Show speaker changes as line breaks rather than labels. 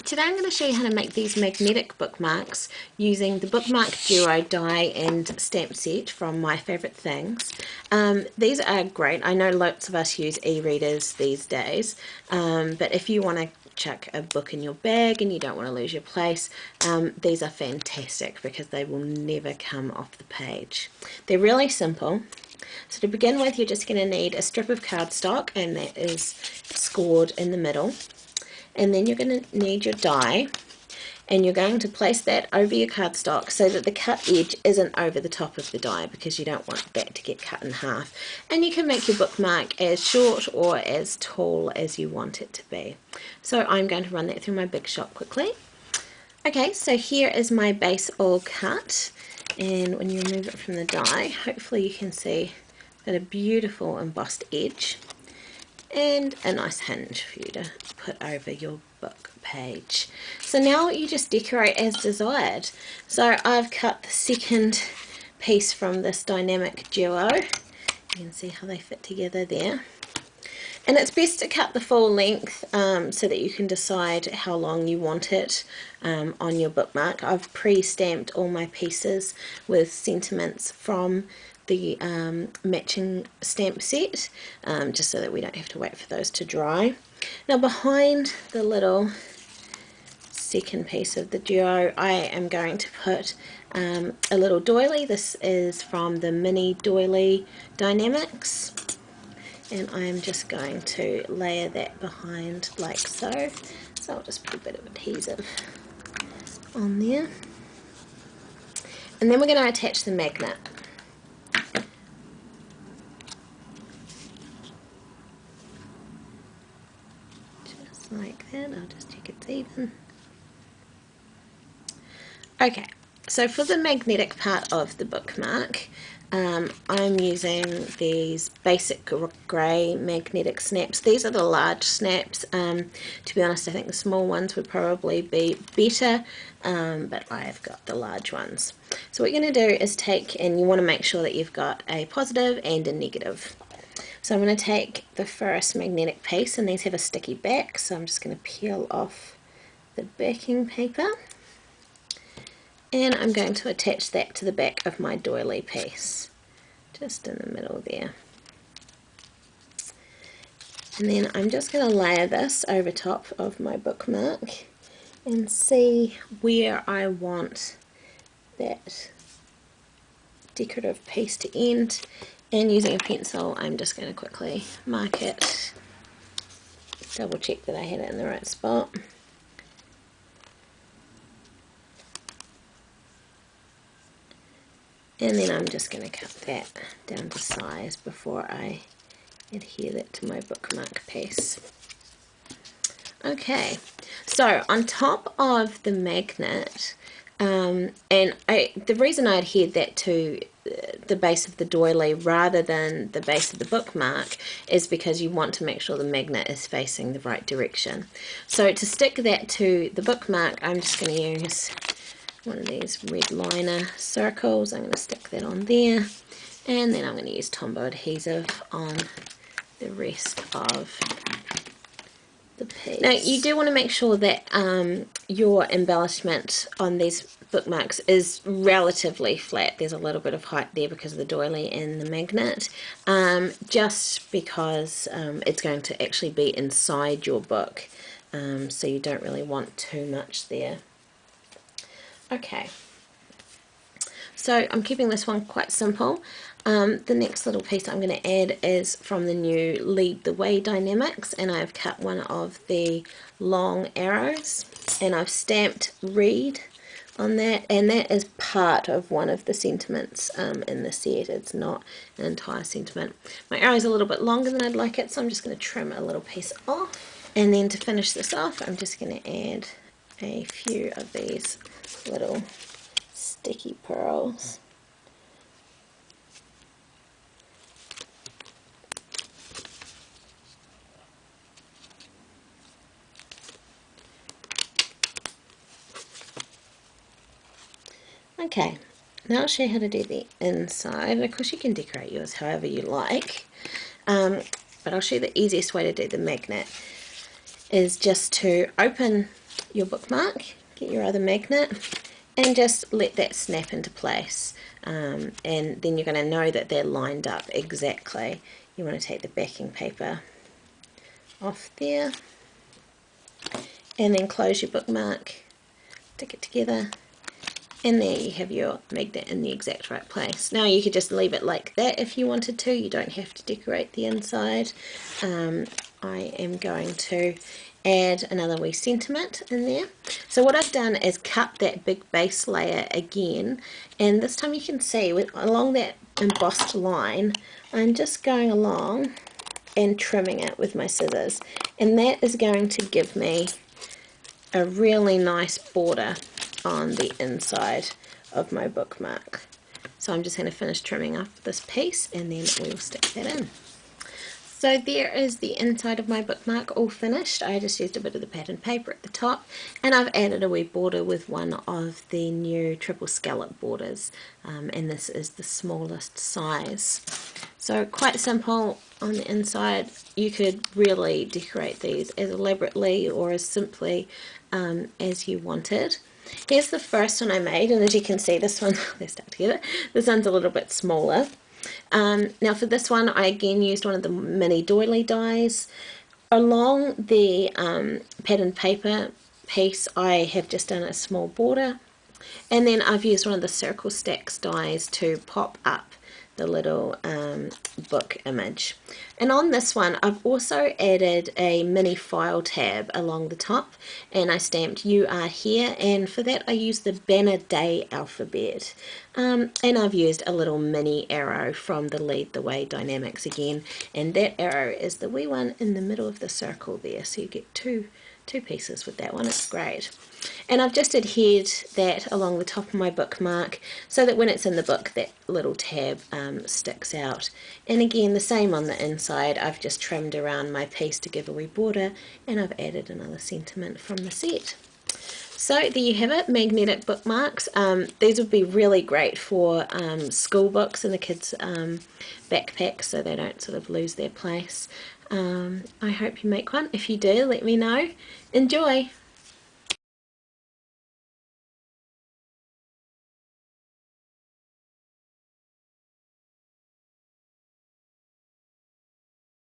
Today I'm going to show you how to make these magnetic bookmarks using the Bookmark Duo die and stamp set from My Favourite Things. These are great. I know lots of us use e-readers these days, but if you want to chuck a book in your bag and you don't want to lose your place, these are fantastic because they will never come off the page. They're really simple. So to begin with, you're just going to need a strip of cardstock, and that is scored in the middle. And then you're going to need your die, and you're going to place that over your cardstock so that the cut edge isn't over the top of the die, because you don't want that to get cut in half. And you can make your bookmark as short or as tall as you want it to be. So I'm going to run that through my Big Shot quickly. Okay, so here is my base all cut, and when you remove it from the die, hopefully you can see that a beautiful embossed edge and a nice hinge for you to put over your book page. So now you just decorate as desired. So I've cut the second piece from this dynamic duo. You can see how they fit together there. And it's best to cut the full length so that you can decide how long you want it on your bookmark. I've pre-stamped all my pieces with sentiments from the matching stamp set, just so that we don't have to wait for those to dry. Now behind the little second piece of the duo, I am going to put a little doily. This is from the mini doily Dynamics, and I'm just going to layer that behind like so. So I'll just put a bit of adhesive on there, and then we're going to attach the magnet. Like that. I'll just check it's even. Okay, so for the magnetic part of the bookmark, I'm using these basic grey magnetic snaps. These are the large snaps. To be honest, I think the small ones would probably be better, but I've got the large ones. So what you're going to do is take, and you want to make sure that you've got a positive and a negative. So I'm going to take the first magnetic piece, and these have a sticky back, so I'm just going to peel off the backing paper, and I'm going to attach that to the back of my doily piece, just in the middle there. And then I'm just going to layer this over top of my bookmark and see where I want that decorative piece to end. And using a pencil, I'm just going to quickly mark it, double check that I had it in the right spot. And then I'm just going to cut that down to size before I adhere that to my bookmark piece. Okay, so on top of the magnet, the reason I adhered that to the base of the doily rather than the base of the bookmark is because you want to make sure the magnet is facing the right direction. So to stick that to the bookmark, I'm just going to use one of these red liner circles. I'm going to stick that on there, and then I'm going to use Tombow adhesive on the rest of the piece. Now you do want to make sure that your embellishment on these bookmarks is relatively flat. There's a little bit of height there because of the doily and the magnet, just because it's going to actually be inside your book, so you don't really want too much there. Okay, so I'm keeping this one quite simple. The next little piece I'm going to add is from the new Lead the Way Dynamics, and I've cut one of the long arrows, and I've stamped Read on that, and that is part of one of the sentiments in the set. It's not an entire sentiment. My arrow is a little bit longer than I'd like it, so I'm just going to trim a little piece off. And then to finish this off, I'm just going to add a few of these little sticky pearls. Okay, now I'll show you how to do the inside. Of course you can decorate yours however you like, but I'll show you the easiest way to do the magnet is just to open your bookmark, get your other magnet, and just let that snap into place. And then you're going to know that they're lined up exactly. You want to take the backing paper off there, and then close your bookmark, stick it together, and there you have your magnet in the exact right place. Now you could just leave it like that if you wanted to. You don't have to decorate the inside. I am going to add another wee sentiment in there. So what I've done is cut that big base layer again, and this time you can see along that embossed line, I'm just going along and trimming it with my scissors, and that is going to give me a really nice border on the inside of my bookmark. So I'm just going to finish trimming off this piece, and then we'll stick that in. So there is the inside of my bookmark all finished. I just used a bit of the pattern paper at the top, and I've added a wee border with one of the new triple scallop borders, and this is the smallest size. So quite simple on the inside. You could really decorate these as elaborately or as simply as you wanted. Here's the first one I made, and as you can see, this one, they stuck together. This one's a little bit smaller. Now for this one, I again used one of the mini doily dies. Along the pattern paper piece, I have just done a small border, and then I've used one of the circle stacks dies to pop up the little book image. And on this one, I've also added a mini file tab along the top, and I stamped "You Are Here," and for that I used the Banner Day alphabet. And I've used a little mini arrow from the Lead the Way Dynamics again, and that arrow is the wee one in the middle of the circle there, so you get two pieces with that one. It's great. And I've just adhered that along the top of my bookmark so that when it's in the book, that little tab sticks out. And again, the same on the inside. I've just trimmed around my piece to give a wee border, and I've added another sentiment from the set. So there you have it, magnetic bookmarks. These would be really great for school books in the kids' backpacks, so they don't sort of lose their place. I hope you make one. If you do, let me know. Enjoy!